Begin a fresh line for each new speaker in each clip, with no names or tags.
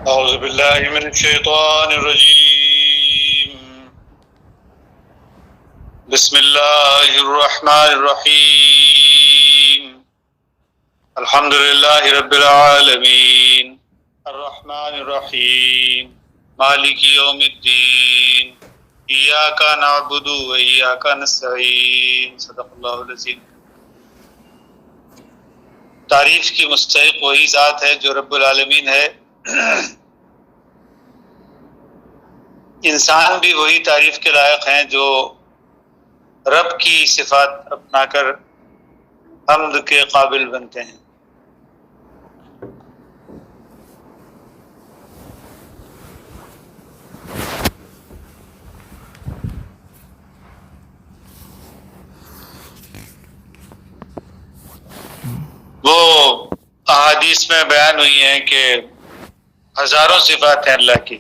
أعوذ بالله من الشيطان الرجيم. بسم الله الرحمن الرحيم. الحمد لله رب العالمين الرحمن الرحيم مالك يوم الدين إياك نعبد وإياك نستعين. صدق اللہ العظیم. تعریف کی مستحق وہی ذات ہے جو رب العالمین ہے. انسان بھی وہی تعریف کے لائق ہیں جو رب کی صفات اپنا کر حمد کے قابل بنتے ہیں. وہ احادیث میں بیان ہوئی ہیں کہ ہزاروں صفات ہیں اللہ کی،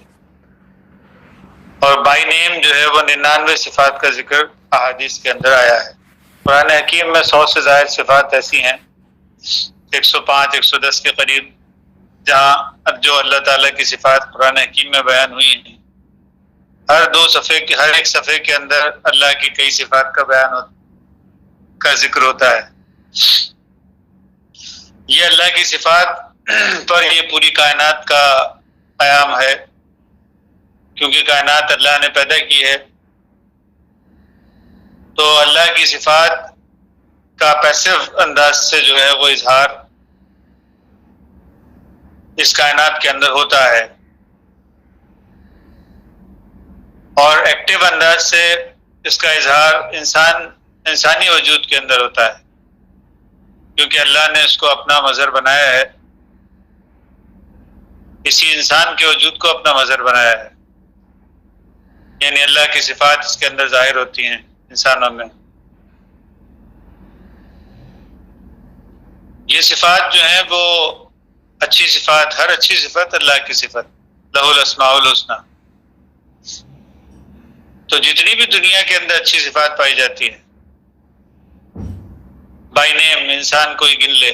اور بائی نیم جو ہے وہ 99 صفات کا ذکر احادیث کے اندر آیا ہے. قرآن حکیم میں 100 سے زائد صفات ایسی ہیں، 105 110 کے قریب، جہاں جو اللہ تعالیٰ کی صفات قرآن حکیم میں بیان ہوئی ہیں. ہر ایک صفحے کے اندر اللہ کی کئی صفات کا کا ذکر ہوتا ہے. یہ اللہ کی صفات پر یہ پوری کائنات کا قیام ہے، کیونکہ کائنات اللہ نے پیدا کی ہے. تو اللہ کی صفات کا پیسو انداز سے جو ہے وہ اظہار اس کائنات کے اندر ہوتا ہے، اور ایکٹیو انداز سے اس کا اظہار انسانی وجود کے اندر ہوتا ہے، کیونکہ اللہ نے اس کو اپنا مظہر بنایا ہے، اسی انسان کے وجود کو اپنا مظہر بنایا ہے. یعنی اللہ کی صفات اس کے اندر ظاہر ہوتی ہیں انسانوں میں. یہ صفات جو ہیں وہ اچھی صفات، ہر اچھی صفت اللہ کی صفت، لہ الاسماء الحسنی. تو جتنی بھی دنیا کے اندر اچھی صفات پائی جاتی ہیں، بائی نیم انسان کوئی گن لے،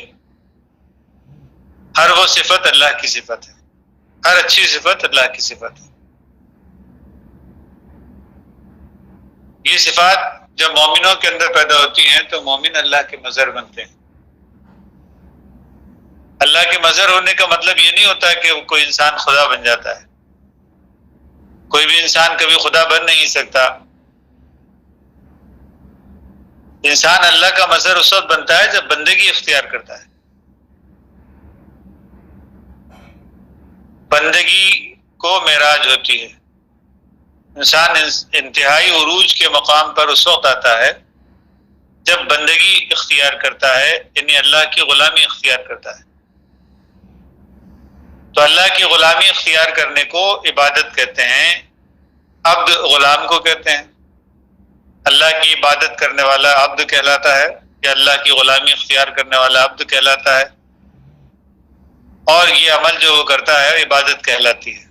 ہر وہ صفت اللہ کی صفت ہے، ہر اچھی صفت اللہ کی صفت ہے. یہ صفات جب مومنوں کے اندر پیدا ہوتی ہیں تو مومن اللہ کے مظہر بنتے ہیں. اللہ کے مظہر ہونے کا مطلب یہ نہیں ہوتا کہ کوئی انسان خدا بن جاتا ہے. کوئی بھی انسان کبھی خدا بن نہیں سکتا. انسان اللہ کا مظہر اس وقت بنتا ہے جب بندگی اختیار کرتا ہے. بندگی کو معراج ہوتی ہے. انسان انتہائی عروج کے مقام پر اس وقت آتا ہے جب بندگی اختیار کرتا ہے، یعنی اللہ کی غلامی اختیار کرتا ہے. تو اللہ کی غلامی اختیار کرنے کو عبادت کہتے ہیں. عبد غلام کو کہتے ہیں. اللہ کی عبادت کرنے والا عبد کہلاتا ہے، یا اللہ کی غلامی اختیار کرنے والا عبد کہلاتا ہے، اور یہ عمل جو وہ کرتا ہے عبادت کہلاتی ہے.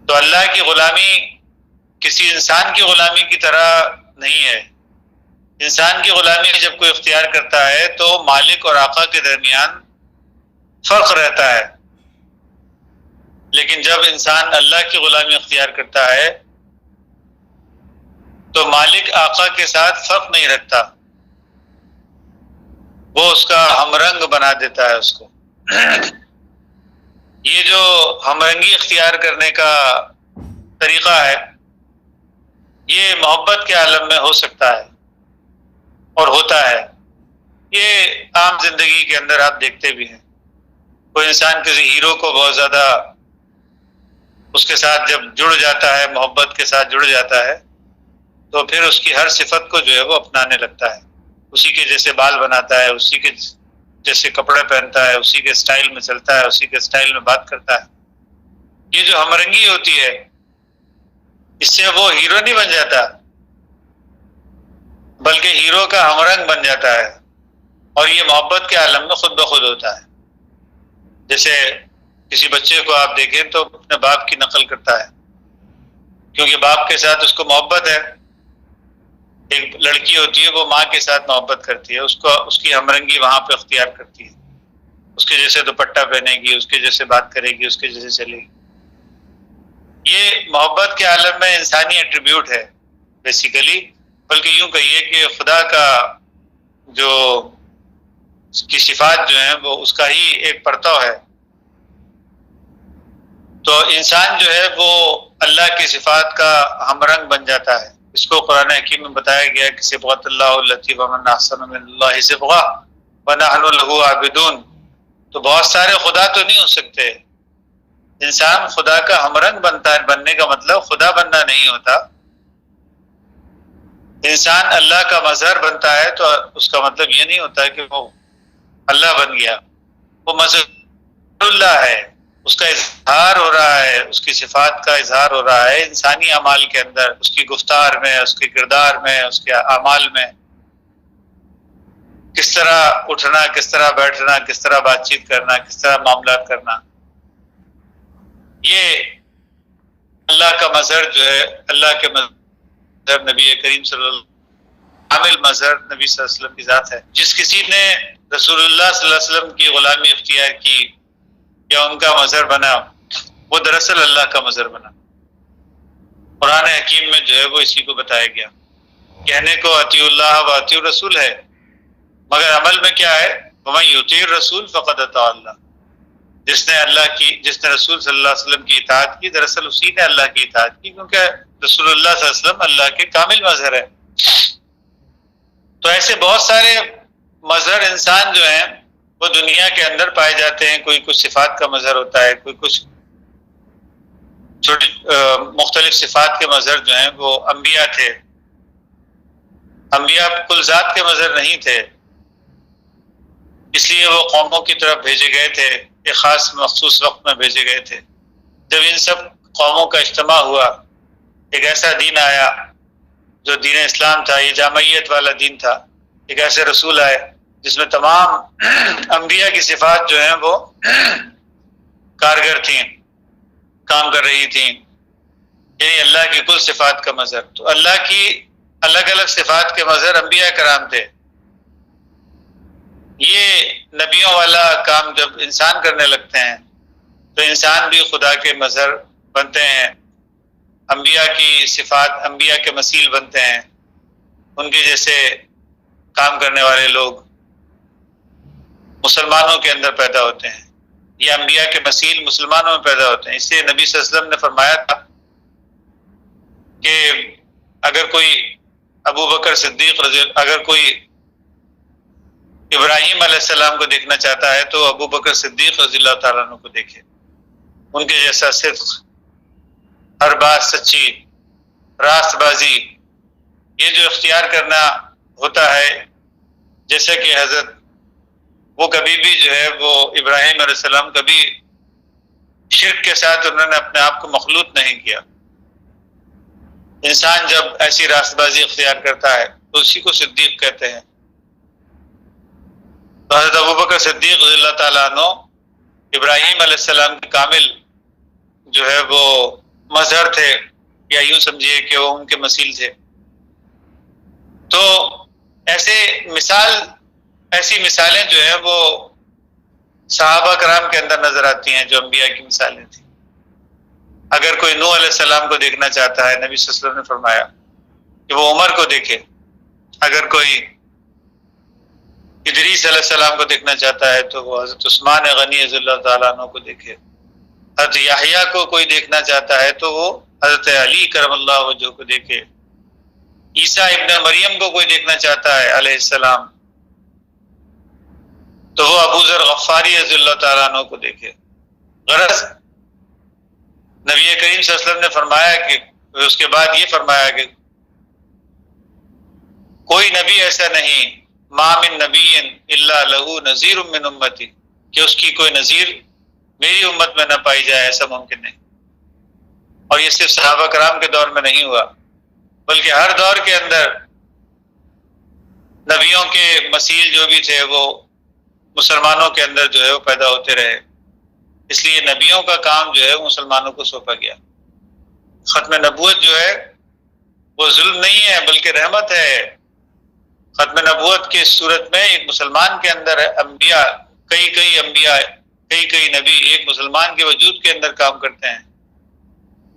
تو اللہ کی غلامی کسی انسان کی غلامی کی طرح نہیں ہے. انسان کی غلامی جب کوئی اختیار کرتا ہے تو مالک اور آقا کے درمیان فرق رہتا ہے، لیکن جب انسان اللہ کی غلامی اختیار کرتا ہے تو مالک آقا کے ساتھ فرق نہیں رکھتا، وہ اس کا ہمرنگ بنا دیتا ہے اس کو. یہ جو ہمرنگی اختیار کرنے کا طریقہ ہے یہ محبت کے عالم میں ہو سکتا ہے اور ہوتا ہے. یہ عام زندگی کے اندر آپ دیکھتے بھی ہیں. کوئی انسان کسی ہیرو کو بہت زیادہ اس کے ساتھ جب جڑ جاتا ہے، محبت کے ساتھ جڑ جاتا ہے، تو پھر اس کی ہر صفت کو جو ہے وہ اپنانے لگتا ہے. اسی کے جیسے بال بناتا ہے، اسی کے جیسے کپڑے پہنتا ہے، اسی کے سٹائل میں چلتا ہے، اسی کے سٹائل میں بات کرتا ہے. یہ جو ہمرنگی ہوتی ہے اس سے وہ ہیرو نہیں بن جاتا، بلکہ ہیرو کا ہمرنگ بن جاتا ہے، اور یہ محبت کے عالم میں خود بخود ہوتا ہے. جیسے کسی بچے کو آپ دیکھیں تو اپنے باپ کی نقل کرتا ہے، کیونکہ باپ کے ساتھ اس کو محبت ہے. ایک لڑکی ہوتی ہے وہ ماں کے ساتھ محبت کرتی ہے، اس کی ہمرنگی وہاں پہ اختیار کرتی ہے. اس کے جیسے دوپٹہ پہنے گی، اس کے جیسے بات کرے گی، اس کے جیسے چلے گی. یہ محبت کے عالم میں انسانی ایٹریبیوٹ ہے بیسیکلی، بلکہ یوں کہیے کہ خدا کا جو اس کی صفات جو ہیں وہ اس کا ہی ایک پرتو ہے. تو انسان جو ہے وہ اللہ کی صفات کا ہم رنگ بن جاتا ہے. اس کو قرآن حکیم میں بتایا گیا کہ صبغۃ اللہ التی ومن احسن من اللہ صبغہ ونحن له عابدون. تو بہت سارے خدا تو نہیں ہو سکتے. انسان خدا کا ہم رنگ بنتا ہے. بننے کا مطلب خدا بننا نہیں ہوتا. انسان اللہ کا مظہر بنتا ہے تو اس کا مطلب یہ نہیں ہوتا کہ وہ اللہ بن گیا. وہ مظہر اللہ ہے، اس کا اظہار ہو رہا ہے، اس کی صفات کا اظہار ہو رہا ہے انسانی اعمال کے اندر، اس کی گفتار میں، اس کے کردار میں، اس کے اعمال میں. کس طرح اٹھنا، کس طرح بیٹھنا، کس طرح بات چیت کرنا، کس طرح معاملات کرنا. یہ اللہ کا مظہر جو ہے، اللہ کے مظہر نبی کریم صلی اللہ عامل مظہر نبی صلی اللہ علیہ وسلم کی ذات ہے. جس کسی نے رسول اللہ صلی اللہ علیہ وسلم کی غلامی اختیار کی یا ان کا مظہر بنا، وہ دراصل اللہ کا مظہر بنا. قرآن حکیم میں جو ہے وہ اسی کو بتایا گیا. کہنے کو اطیع اللہ و اطیع الرسول ہے، مگر عمل میں کیا ہے؟ ومن یطیع الرسول فقد اطاع اللہ. جس نے رسول صلی اللہ علیہ وسلم کی اطاعت کی، دراصل اسی نے اللہ کی اطاعت کی، کیونکہ رسول اللہ صلی اللہ علیہ وسلم اللہ کے کامل مظہر ہے. تو ایسے بہت سارے مظہر انسان جو ہیں وہ دنیا کے اندر پائے جاتے ہیں. کوئی کچھ صفات کا مظہر ہوتا ہے، کوئی کچھ چھوٹی مختلف صفات کے مظہر جو ہیں وہ انبیاء تھے. انبیاء کل ذات کے مظہر نہیں تھے، اس لیے وہ قوموں کی طرف بھیجے گئے تھے، ایک خاص مخصوص وقت میں بھیجے گئے تھے. جب ان سب قوموں کا اجتماع ہوا، ایک ایسا دین آیا جو دین اسلام تھا، یہ جامعیت والا دین تھا. ایک ایسے رسول آئے جس میں تمام انبیاء کی صفات جو ہیں وہ کارگر تھیں، کام کر رہی تھیں، یعنی اللہ کی کل صفات کا مظہر. تو اللہ کی الگ الگ صفات کے مظہر انبیاء کرام تھے. یہ نبیوں والا کام جب انسان کرنے لگتے ہیں تو انسان بھی خدا کے مظہر بنتے ہیں. انبیاء کی صفات، انبیاء کے مثیل بنتے ہیں. ان کے جیسے کام کرنے والے لوگ مسلمانوں کے اندر پیدا ہوتے ہیں. یہ انبیاء کے مثیل مسلمانوں میں پیدا ہوتے ہیں. اس لیے نبی صلی اللہ علیہ وسلم نے فرمایا تھا کہ اگر کوئی ابو بکر صدیق اگر کوئی ابراہیم علیہ السلام کو دیکھنا چاہتا ہے تو ابو بکر صدیق رضی اللہ تعالیٰ عنہ کو دیکھے. ان کے جیسا صدق، ہر بات سچی، راست بازی، یہ جو اختیار کرنا ہوتا ہے، جیسے کہ حضرت وہ کبھی بھی جو ہے وہ ابراہیم علیہ السلام کبھی شرک کے ساتھ انہوں نے اپنے آپ کو مخلوط نہیں کیا. انسان جب ایسی راست بازی اختیار کرتا ہے تو اسی کو صدیق کہتے ہیں. تو حضرت ابوبکر صدیق رضی اللہ تعالیٰ عنہ ابراہیم علیہ السلام کے کامل جو ہے وہ مظہر تھے، یا یوں سمجھیے کہ وہ ان کے مثیل تھے. تو ایسی مثالیں جو ہیں وہ صحابہ کرام کے اندر نظر آتی ہیں جو انبیاء کی مثالیں تھیں. اگر کوئی نوح علیہ السلام کو دیکھنا چاہتا ہے، نبی صلی اللہ علیہ وسلم نے فرمایا کہ وہ عمر کو دیکھے. اگر کوئی ادریس علیہ السلام کو دیکھنا چاہتا ہے تو وہ حضرت عثمان غنی رضی اللہ تعالیٰ عنہ کو دیکھے. حضرت یحییٰ کو کوئی دیکھنا چاہتا ہے تو وہ حضرت علی کرم اللہ وجہہ کو دیکھے. عیسیٰ ابن مریم کو کوئی دیکھنا چاہتا ہے علیہ السلام تو وہ ابو ذر غفاری رضی اللہ تعالیٰ عنہ کو دیکھے. غرض نبی کریم صلی اللہ علیہ وسلم نے فرمایا کہ اس کے بعد یہ فرمایا کہ کوئی نبی ایسا نہیں، ما من نبی الا لہ نذیر من امتی، کہ اس کی کوئی نذیر میری امت میں نہ پائی جائے، ایسا ممکن نہیں. اور یہ صرف صحابہ کرام کے دور میں نہیں ہوا، بلکہ ہر دور کے اندر نبیوں کے مثیل جو بھی تھے وہ مسلمانوں کے اندر جو ہے وہ پیدا ہوتے رہے. اس لیے نبیوں کا کام جو ہے وہ مسلمانوں کو سونپا گیا. ختم نبوت جو ہے وہ ظلم نہیں ہے بلکہ رحمت ہے. ختم نبوت کی صورت میں ایک مسلمان کے اندر انبیاء کئی انبیاء، کئی نبی ایک مسلمان کے وجود کے اندر کام کرتے ہیں.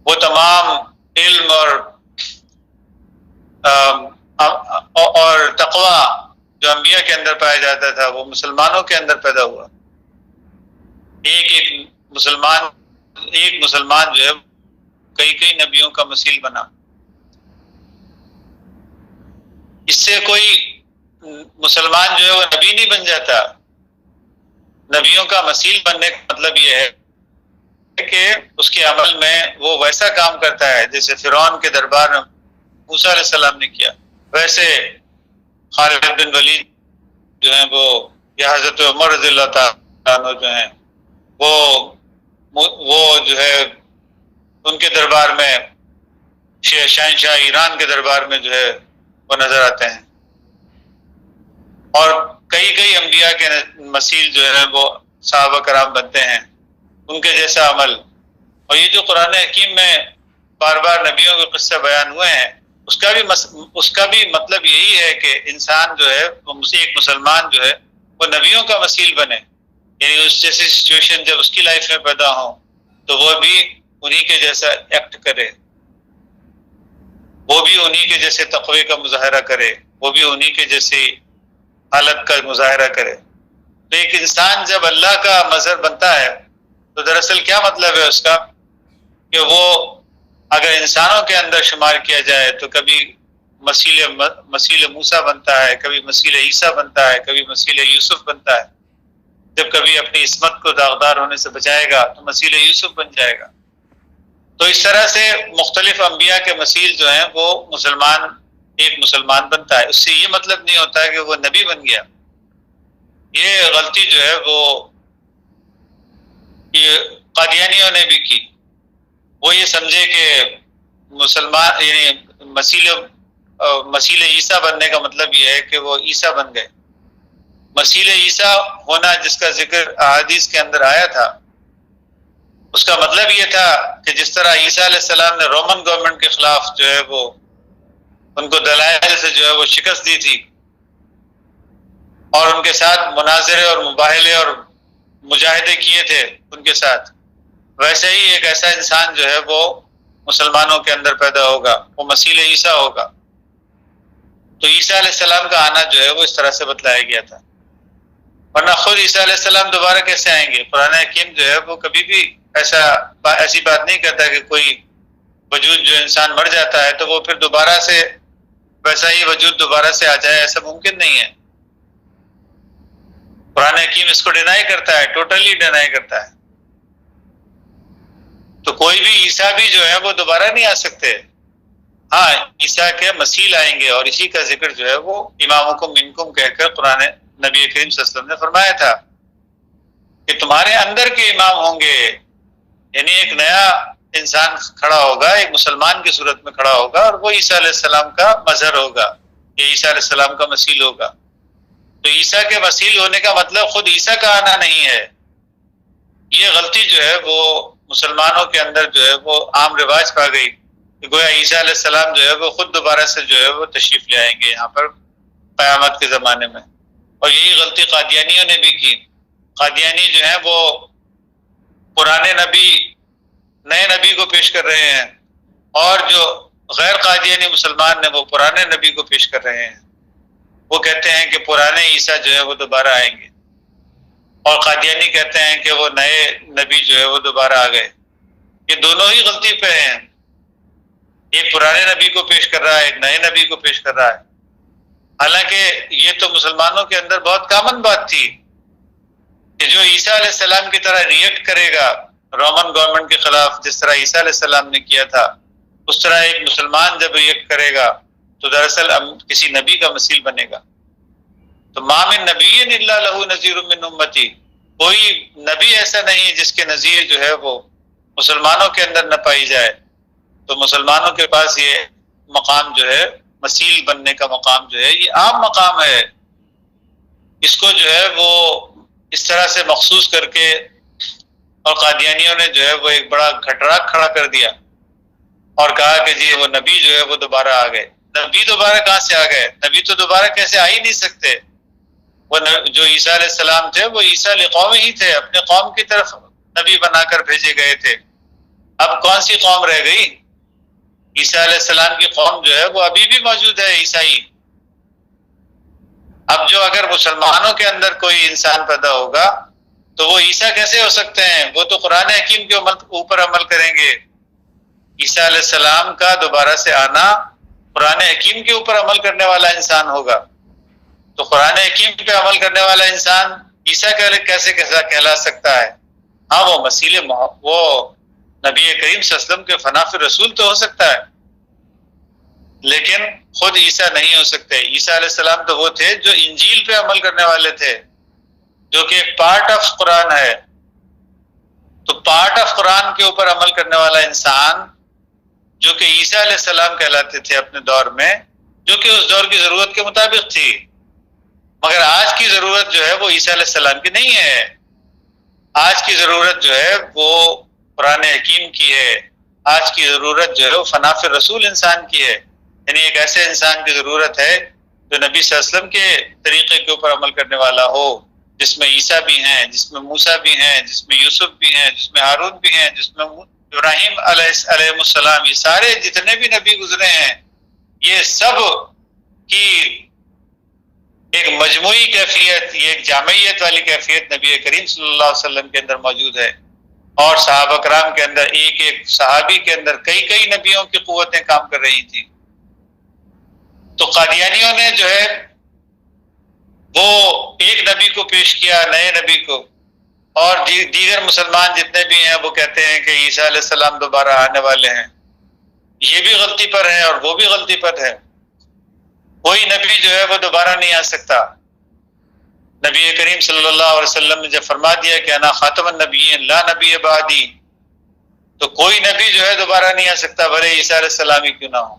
وہ تمام علم اور تقوی جو انبیاء کے اندر پایا جاتا تھا وہ مسلمانوں کے اندر پیدا ہوا. ایک مسلمان جو ہے کئی نبیوں کا مثیل بنا. اس سے کوئی مسلمان جو ہے وہ نبی نہیں بن جاتا. نبیوں کا مثیل بننے کا مطلب یہ ہے کہ اس کے عمل میں وہ ویسا کام کرتا ہے جیسے فرعون کے دربار میں موسیٰ علیہ السلام نے کیا، ویسے خالد بن ولید جو ہیں وہ یا حضرت عمر رضی اللہ تعالیٰ عنہ جو ہیں وہ جو ہے ان کے دربار میں شہنشاہ ایران کے دربار میں جو ہے وہ نظر آتے ہیں. اور کئی انبیاء کے مثیل جو ہے وہ صحابہ کرام بنتے ہیں، ان کے جیسا عمل. اور یہ جو قرآن حکیم میں بار بار نبیوں کے قصے بیان ہوئے ہیں اس کا بھی مطلب یہی ہے کہ انسان جو ہے ایک مسلمان جو ہے وہ نبیوں کا مثیل بنے. یعنی اس جیسی سچویشن جب اس کی لائف میں پیدا ہو تو وہ بھی انہی کے جیسا ایکٹ کرے، وہ بھی انہی کے جیسے تقوی کا مظاہرہ کرے، وہ بھی انہی کے جیسی حالت کا مظاہرہ کرے. تو ایک انسان جب اللہ کا مظہر بنتا ہے تو دراصل کیا مطلب ہے اس کا کہ وہ اگر انسانوں کے اندر شمار کیا جائے تو کبھی مثیل موسیٰ بنتا ہے، کبھی مثیل عیسیٰ بنتا ہے، کبھی مثیل یوسف بنتا ہے. جب کبھی اپنی عصمت کو داغدار ہونے سے بچائے گا تو مثیل یوسف بن جائے گا. تو اس طرح سے مختلف انبیاء کے مثیل جو ہیں وہ ایک مسلمان بنتا ہے. اس سے یہ مطلب نہیں ہوتا ہے کہ وہ نبی بن گیا. یہ غلطی جو ہے وہ قادیانیوں نے بھی کی. وہ یہ سمجھے کہ مسلمان یعنی مثیل عیسیٰ بننے کا مطلب یہ ہے کہ وہ عیسیٰ بن گئے. مثیل عیسیٰ ہونا جس کا ذکر احادیث کے اندر آیا تھا اس کا مطلب یہ تھا کہ جس طرح عیسیٰ علیہ السلام نے رومن گورنمنٹ کے خلاف جو ہے وہ ان کو دلائل سے جو ہے وہ شکست دی تھی اور ان کے ساتھ مناظرے اور مباہلے اور مجاہدے کیے تھے ان کے ساتھ، ویسے ہی ایک ایسا انسان جو ہے وہ مسلمانوں کے اندر پیدا ہوگا، وہ مثیل عیسیٰ ہوگا. تو عیسیٰ علیہ السلام کا آنا جو ہے وہ اس طرح سے بتلایا گیا تھا. ورنہ خود عیسیٰ علیہ السلام دوبارہ کیسے آئیں گے؟ قرآن حکیم جو ہے وہ کبھی بھی ایسی بات نہیں کہتا کہ کوئی وجود جو انسان مر جاتا ہے تو وہ پھر دوبارہ سے ویسا ہی وجود دوبارہ سے آ جائے، ایسا ممکن نہیں ہے. قرآن حکیم اس کو ڈینائی کرتا ہے، ٹوٹلی ڈینائی کرتا ہے. تو کوئی بھی عیسیٰ بھی جو ہے وہ دوبارہ نہیں آ سکتے. ہاں عیسیٰ کے مثیل آئیں گے، اور اسی کا ذکر جو ہے وہ امامکم منکم کہہ کر قرآن نبی کریم صلی اللہ علیہ وسلم نے فرمایا تھا کہ تمہارے اندر کے امام ہوں گے. یعنی ایک نیا انسان کھڑا ہوگا، ایک مسلمان کی صورت میں کھڑا ہوگا اور وہ عیسیٰ علیہ السلام کا مظہر ہوگا، یہ عیسیٰ علیہ السلام کا مثیل ہوگا. تو عیسیٰ کے مثیل ہونے کا مطلب خود عیسیٰ کا آنا نہیں ہے. یہ غلطی جو ہے وہ مسلمانوں کے اندر جو ہے وہ عام رواج پا گئی کہ گویا عیسیٰ علیہ السلام جو ہے وہ خود دوبارہ سے جو ہے وہ تشریف لے آئیں گے یہاں پر قیامت کے زمانے میں. اور یہی غلطی قادیانیوں نے بھی کی. قادیانی جو ہیں وہ پرانے نبی نئے نبی کو پیش کر رہے ہیں، اور جو غیر قادیانی مسلمان ہیں وہ پرانے نبی کو پیش کر رہے ہیں. وہ کہتے ہیں کہ پرانے عیسیٰ جو ہے وہ دوبارہ آئیں گے، اور قادیانی کہتے ہیں کہ وہ نئے نبی جو ہے وہ دوبارہ آ گئے. یہ دونوں ہی غلطی پہ ہیں. ایک پرانے نبی کو پیش کر رہا ہے، ایک نئے نبی کو پیش کر رہا ہے. حالانکہ یہ تو مسلمانوں کے اندر بہت کامن بات تھی کہ جو عیسیٰ علیہ السلام کی طرح ریئیکٹ کرے گا رومن گورنمنٹ کے خلاف، جس طرح عیسیٰ علیہ السلام نے کیا تھا، اس طرح ایک مسلمان جب ریئیکٹ کرے گا تو دراصل کسی نبی کا مثیل بنے گا. تو ما من نبی الا لہ نذیر من امتی، کوئی نبی ایسا نہیں جس کے نظیر جو ہے وہ مسلمانوں کے اندر نہ پائی جائے. تو مسلمانوں کے پاس یہ مقام جو ہے مثیل بننے کا مقام جو ہے یہ عام مقام ہے. اس کو جو ہے وہ اس طرح سے مخصوص کر کے اور قادیانیوں نے جو ہے وہ ایک بڑا گھٹراک کھڑا کر دیا اور کہا کہ جی وہ نبی جو ہے وہ دوبارہ آ گئے. نبی دوبارہ کہاں سے آ گئے؟ نبی تو دوبارہ کیسے آ ہی نہیں سکتے. وہ جو عیسیٰ علیہ السلام تھے وہ عیسیٰ لقوم ہی تھے، اپنے قوم کی طرف نبی بنا کر بھیجے گئے تھے۔ اب کون سی قوم رہ گئی؟ عیسیٰ علیہ السلام کی قوم جو ہے وہ ابھی بھی موجود ہے، عیسائی۔ اب جو اگر مسلمانوں کے اندر کوئی انسان پیدا ہوگا تو وہ عیسیٰ کیسے ہو سکتے ہیں؟ وہ تو قرآن حکیم کے اوپر عمل کریں گے۔ عیسیٰ علیہ السلام کا دوبارہ سے آنا قرآن حکیم کے اوپر عمل کرنے والا انسان ہوگا، تو قرآن حکیم پہ عمل کرنے والا انسان عیسیٰ کیسے کہلا سکتا ہے؟ ہاں وہ وہ نبی کریم صلی اللہ علیہ وسلم کے فناف رسول تو ہو سکتا ہے، لیکن خود عیسیٰ نہیں ہو سکتے۔ عیسیٰ علیہ السلام تو وہ تھے جو انجیل پہ عمل کرنے والے تھے، جو کہ ایک پارٹ آف قرآن ہے۔ تو پارٹ آف قرآن کے اوپر عمل کرنے والا انسان جو کہ عیسیٰ علیہ السلام کہلاتے تھے اپنے دور میں، جو کہ اس دور کی ضرورت کے مطابق تھی، مگر آج کی ضرورت جو ہے وہ عیسیٰ علیہ السلام کی نہیں ہے۔ آج کی ضرورت جو ہے وہ قرآن حکیم کی ہے، آج کی ضرورت جو ہے وہ فناف رسول انسان کی ہے، یعنی ایک ایسے انسان کی ضرورت ہے جو نبی صلی اللہ علیہ وسلم کے طریقے کے اوپر عمل کرنے والا ہو، جس میں عیسیٰ بھی ہیں، جس میں موسیٰ بھی ہیں، جس میں یوسف بھی ہیں، جس میں ہارون بھی ہیں، جس میں ابراہیم علیہ السلام، یہ سارے جتنے بھی نبی گزرے ہیں، یہ سب کی ایک مجموعی کیفیت، یہ ایک جامعیت والی کیفیت نبی کریم صلی اللہ علیہ وسلم کے اندر موجود ہے، اور صحابہ کرام کے اندر ایک ایک صحابی کے اندر کئی نبیوں کی قوتیں کام کر رہی تھی۔ تو قادیانیوں نے جو ہے وہ ایک نبی کو پیش کیا، نئے نبی کو، اور دیگر مسلمان جتنے بھی ہیں وہ کہتے ہیں کہ عیسیٰ علیہ السلام دوبارہ آنے والے ہیں۔ یہ بھی غلطی پر ہے اور وہ بھی غلطی پر ہے۔ کوئی نبی جو ہے وہ دوبارہ نہیں آ سکتا۔ نبی کریم صلی اللہ علیہ وسلم نے جب فرما دیا کہ انا خاتم النبیین لا نبی بعدی، تو کوئی نبی جو ہے دوبارہ نہیں آ سکتا، بھلے عیسیٰ علیہ السلام ہی کیوں نہ ہو۔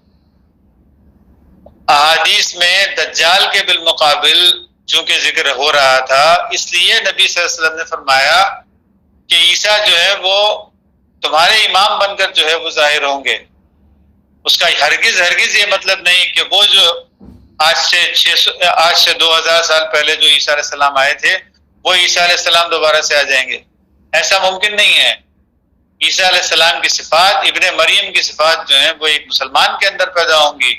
احادیث میں دجال کے بالمقابل چونکہ ذکر ہو رہا تھا، اس لیے نبی صلی اللہ علیہ وسلم نے فرمایا کہ عیسیٰ جو ہے وہ تمہارے امام بن کر جو ہے وہ ظاہر ہوں گے۔ اس کا ہرگز یہ مطلب نہیں کہ وہ جو آج سے 2000 سال پہلے جو عیسیٰ علیہ السلام آئے تھے وہ عیسیٰ علیہ السلام دوبارہ سے آ جائیں گے، ایسا ممکن نہیں ہے۔ عیسیٰ علیہ السلام کی صفات، ابن مریم کی صفات جو ہیں وہ ایک مسلمان کے اندر پیدا ہوں گی،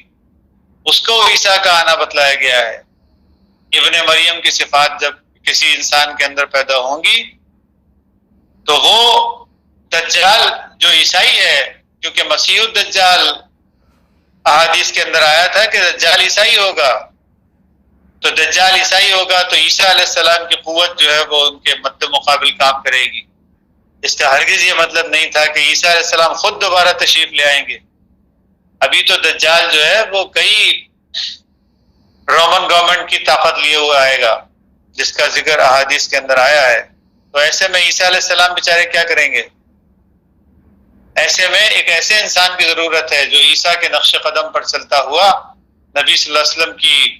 اس کو عیسیٰ کا آنا بتلایا گیا ہے۔ ابن مریم کی صفات جب کسی انسان کے اندر پیدا ہوں گی تو وہ دجال جو عیسائی ہے، کیونکہ مسیح الدجال احادیث کے اندر آیا تھا کہ دجال عیسائی ہوگا، تو دجال عیسائی ہوگا تو عیسیٰ علیہ السلام کی قوت جو ہے وہ ان کے مد مقابل کام کرے گی۔ اس کا ہرگز یہ مطلب نہیں تھا کہ عیسیٰ علیہ السلام خود دوبارہ تشریف لے آئیں گے۔ ابھی تو دجال جو ہے وہ کئی رومن گورنمنٹ کی طاقت لیے ہوا آئے گا، جس کا ذکر احادیث کے اندر آیا ہے۔ تو ایسے میں عیسیٰ علیہ السلام بیچارے کیا کریں گے؟ ایسے میں ایک ایسے انسان کی ضرورت ہے جو عیسیٰ کے نقش قدم پر چلتا ہوا نبی صلی اللہ علیہ وسلم کی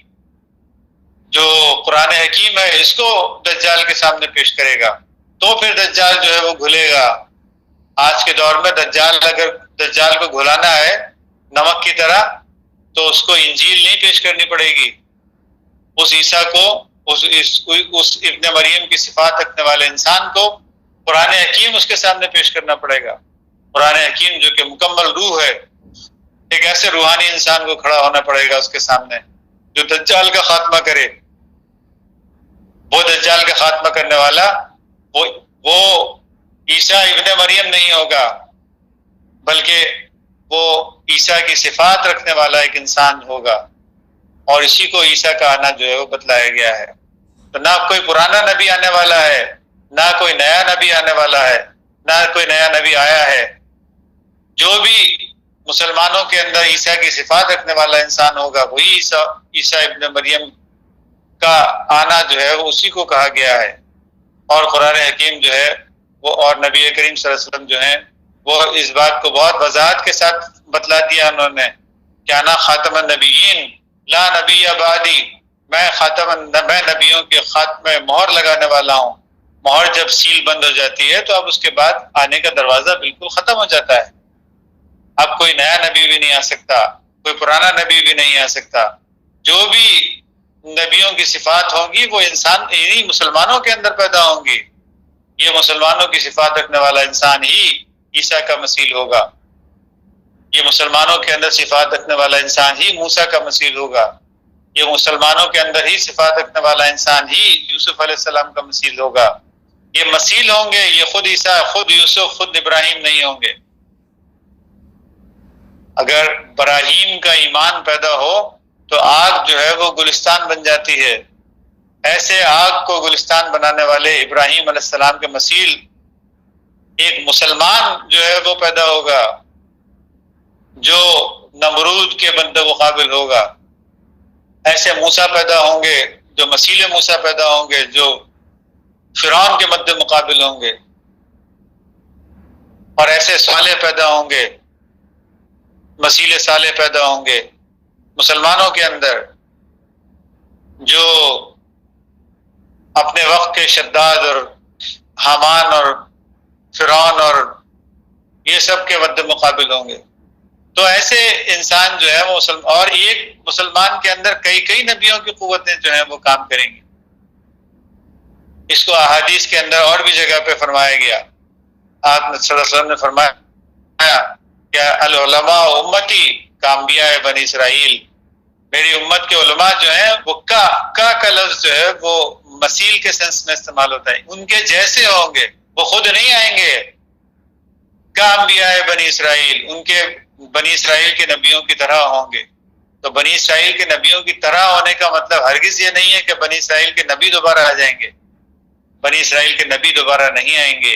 جو قرآن حکیم ہے اس کو دجال کے سامنے پیش کرے گا، تو پھر دجال جو ہے وہ گھلے گا۔ آج کے دور میں اگر دجال کو گھلانا ہے نمک کی طرح تو اس کو انجیل نہیں پیش کرنی پڑے گی، اس عیسیٰ کو، اس ابن مریم کی صفات رکھنے والے انسان کو قرآن حکیم اس کے سامنے پیش کرنا پڑے گا۔ قرآن حکیم جو کہ مکمل روح ہے، ایک ایسے روحانی انسان کو کھڑا ہونا پڑے گا اس کے سامنے جو دجال کا خاتمہ کرے۔ وہ دجال کا خاتمہ کرنے والا وہ عیسیٰ ابن مریم نہیں ہوگا، بلکہ وہ عیسیٰ کی صفات رکھنے والا ایک انسان ہوگا، اور اسی کو عیسیٰ کا آنا جو ہے وہ بتلایا گیا ہے۔ تو نہ کوئی پرانا نبی آنے والا ہے، نہ کوئی نیا نبی آنے والا ہے، نہ کوئی نیا نبی آیا ہے۔ جو بھی مسلمانوں کے اندر عیسیٰ کی صفات رکھنے والا انسان ہوگا وہی عیسیٰ ابن مریم کا آنا جو ہے وہ اسی کو کہا گیا ہے۔ اور قرآن حکیم جو ہے وہ اور نبی کریم صلی اللہ علیہ وسلم جو ہیں وہ اس بات کو بہت وضاحت کے ساتھ بتلا دیا انہوں نے کہ انا خاتم النبیین لا نبی بعدی، میں نبیوں کے خاتمے مہر لگانے والا ہوں۔ مہر جب سیل بند ہو جاتی ہے تو اب اس کے بعد آنے کا دروازہ بالکل ختم ہو جاتا ہے۔ اب کوئی نیا نبی بھی نہیں آ سکتا، کوئی پرانا نبی بھی نہیں آ سکتا۔ جو بھی نبیوں کی صفات ہوں گی وہ انسان انہی مسلمانوں کے اندر پیدا ہوں گی. یہ مسلمانوں کی صفات رکھنے والا انسان ہی عیسیٰ کا مثیل ہوگا. یہ مسلمانوں کے اندر صفات رکھنے والا انسان ہی موسیٰ کا مثیل ہوگا. یہ مسلمانوں کے اندر ہی صفات رکھنے والا انسان ہی یوسف علیہ السلام کا مثیل ہوگا. یہ مثیل ہوں گے، یہ خود عیسیٰ، خود یوسف، خود ابراہیم نہیں ہوں گے. اگر ابراہیم کا ایمان پیدا ہو تو آگ جو ہے وہ گلستان بن جاتی ہے. ایسے آگ کو گلستان بنانے والے ابراہیم علیہ السلام کے مثیل ایک مسلمان جو ہے وہ پیدا ہوگا جو نمرود کے مد مقابل ہوگا. ایسے موسیٰ پیدا ہوں گے جو مثیل موسیٰ پیدا ہوں گے جو فرعون کے مد مقابل ہوں گے. اور ایسے صالح پیدا ہوں گے، مثیل صالح پیدا ہوں گے مسلمانوں کے اندر جو اپنے وقت کے شداد اور حامان اور فرعون اور یہ سب کے مد مقابل ہوں گے. تو ایسے انسان جو ہے وہ اور ایک مسلمان کے اندر کئی نبیوں کی قوتیں جو ہیں وہ کام کریں گی. اس کو احادیث کے اندر اور بھی جگہ پہ فرمایا گیا. آپ صلی اللہ علیہ وسلم نے فرمایا کہ العلماء امتی کانبیاء بنی اسرائیل، میری امت کے علماء جو ہیں وہ کا لفظ جو ہے وہ مثیل کے سینس میں استعمال ہوتا ہے. ان کے جیسے ہوں گے، وہ خود نہیں آئیں گے. کانبیاء بنی اسرائیل، ان کے بنی اسرائیل کے نبیوں کی طرح ہوں گے. تو بنی اسرائیل کے نبیوں کی طرح ہونے کا مطلب ہرگز یہ نہیں ہے کہ بنی اسرائیل کے نبی دوبارہ آ جائیں گے. بنی اسرائیل کے نبی دوبارہ نہیں آئیں گے.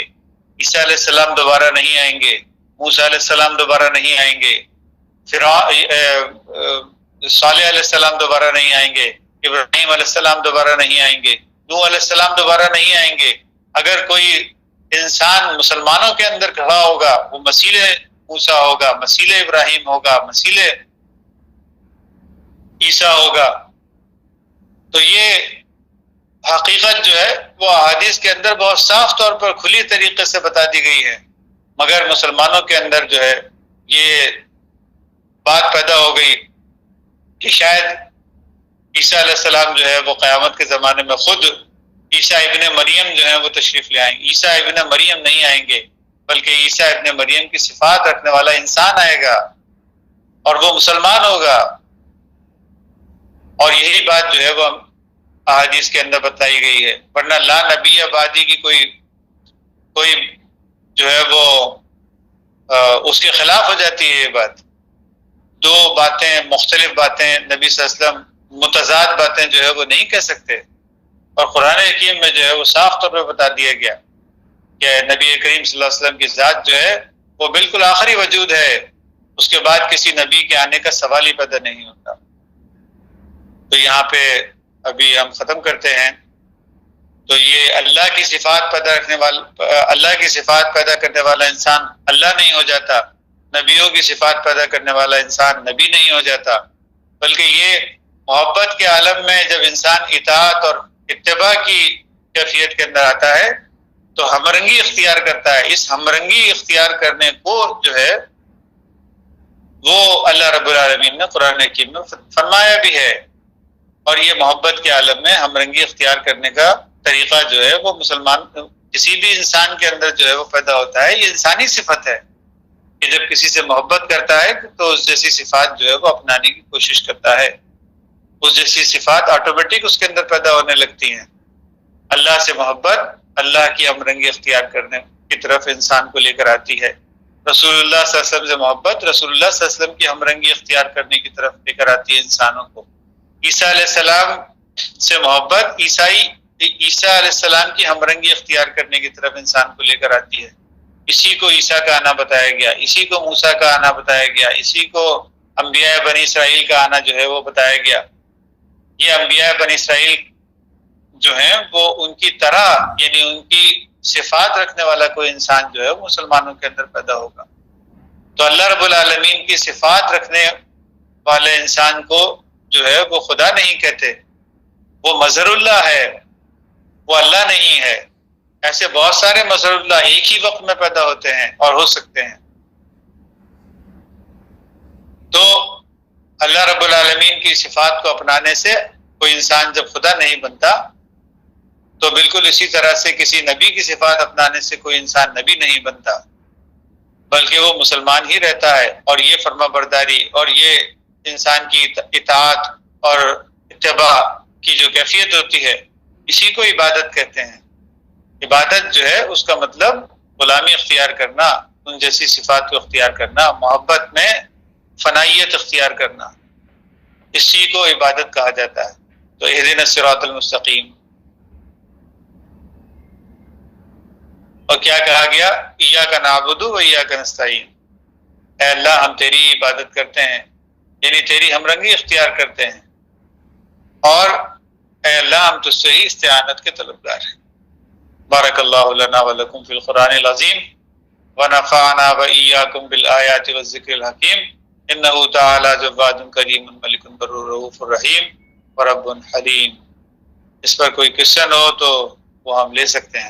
عیسیٰ علیہ السلام دوبارہ نہیں آئیں گے. موسیٰ علیہ السلام دوبارہ نہیں آئیں گے. صالح علیہ السلام دوبارہ نہیں آئیں گے. ابراہیم علیہ السلام دوبارہ نہیں آئیں گے. نوح علیہ السلام دوبارہ نہیں آئیں گے. اگر کوئی انسان مسلمانوں کے اندر کھڑا ہوگا وہ مثیل موسیٰ ہوگا، مثیل ابراہیم ہوگا، مثیل عیسیٰ ہوگا. تو یہ حقیقت جو ہے وہ احادیث کے اندر بہت صاف طور پر کھلی طریقے سے بتا دی گئی ہے. مگر مسلمانوں کے اندر جو ہے یہ بات پیدا ہو گئی کہ شاید عیسیٰ علیہ السلام جو ہے وہ قیامت کے زمانے میں خود عیسیٰ ابن مریم جو ہے وہ تشریف لے آئیں گے. عیسیٰ ابن مریم نہیں آئیں گے بلکہ عیسیٰ ابن مریم کی صفات رکھنے والا انسان آئے گا اور وہ مسلمان ہوگا. اور یہی بات جو ہے وہ احادیث کے اندر بتائی گئی ہے. ورنہ لا نبی آبادی کی کوئی جو ہے وہ اس کے خلاف ہو جاتی ہے. یہ بات دو باتیں، مختلف باتیں، نبی صلی اللہ علیہ وسلم متضاد باتیں جو ہے وہ نہیں کہہ سکتے. اور قرآن حکیم میں جو ہے وہ صاف طور پہ بتا دیا گیا کہ نبی کریم صلی اللہ علیہ وسلم کی ذات جو ہے وہ بالکل آخری وجود ہے. اس کے بعد کسی نبی کے آنے کا سوال ہی پیدا نہیں ہوتا. تو یہاں پہ ابھی ہم ختم کرتے ہیں. تو یہ اللہ کی صفات اللہ کی صفات پیدا کرنے والا انسان اللہ نہیں ہو جاتا. نبیوں کی صفات پیدا کرنے والا انسان نبی نہیں ہو جاتا. بلکہ یہ محبت کے عالم میں جب انسان اطاعت اور اتباع کی کیفیت کے اندر آتا ہے تو ہمرنگی اختیار کرتا ہے. اس ہمرنگی اختیار کرنے کو جو ہے وہ اللہ رب العالمین نے قرآن حکیم میں فرمایا بھی ہے. اور یہ محبت کے عالم میں ہمرنگی اختیار کرنے کا طریقہ جو ہے وہ مسلمان کسی بھی انسان کے اندر جو ہے وہ پیدا ہوتا ہے. یہ انسانی صفت ہے کہ جب کسی سے محبت کرتا ہے تو اس جیسی صفات جو ہے وہ اپنانے کی کوشش کرتا ہے. اس جیسی صفات آٹومیٹک اس کے اندر پیدا ہونے لگتی ہیں. اللہ سے محبت اللہ کی ہمرنگی اختیار کرنے کی طرف انسان کو لے کر آتی ہے. رسول اللہ صلی اللہ علیہ وسلم سے محبت رسول اللہ صلی اللہ علیہ وسلم کی ہمرنگی اختیار کرنے کی طرف لے کر آتی ہے انسانوں کو. عیسیٰ علیہ السلام سے محبت عیسیٰ علیہ السلام کی ہمرنگی اختیار کرنے کی طرف انسان کو لے کر آتی ہے. اسی کو عیسیٰ کا آنا بتایا گیا، اسی کو موسیٰ کا آنا بتایا گیا، اسی کو انبیاء بنی اسرائیل کا آنا جو ہے وہ بتایا گیا. یہ انبیاء بنی اسرائیل جو ہیں وہ ان کی طرح یعنی ان کی صفات رکھنے والا کوئی انسان جو ہے مسلمانوں کے اندر پیدا ہوگا. تو اللہ رب العالمین کی صفات رکھنے والے انسان کو جو ہے وہ خدا نہیں کہتے، وہ مظہر اللہ ہے، وہ اللہ نہیں ہے. ایسے بہت سارے مظہر اللہ ایک ہی وقت میں پیدا ہوتے ہیں اور ہو سکتے ہیں. تو اللہ رب العالمین کی صفات کو اپنانے سے کوئی انسان جب خدا نہیں بنتا تو بالکل اسی طرح سے کسی نبی کی صفات اپنانے سے کوئی انسان نبی نہیں بنتا، بلکہ وہ مسلمان ہی رہتا ہے، اور یہ فرما برداری اور یہ انسان کی اطاعت اور اتباع کی جو کیفیت ہوتی ہے، اسی کو عبادت کہتے ہیں۔ عبادت جو ہے اس کا مطلب غلامی اختیار کرنا، ان جیسی صفات کو اختیار کرنا، محبت میں فنائیت اختیار کرنا، اسی کو عبادت کہا جاتا ہے۔ تو اہدنا الصراط المستقیم، اور کیا کہا گیا؟ ایاک نعبد و ایاک نستعین، اے اللہ ہم تیری عبادت کرتے ہیں، یعنی تیری ہم رنگی اختیار کرتے ہیں، اور اے اللہ ہم تجھ سے ہی استعانت کے طلبگار ہیں۔ بارک اللہ لنا ولکم فی القرآن العظیم ونفعنا وإیاکم بالآیات والذکر الحکیم، انہ تعالی جواد کریم ملک بر رؤوف الرحیم ورب حلیم۔ اس پر کوئی کوشچن ہو تو وہ ہم لے سکتے ہیں۔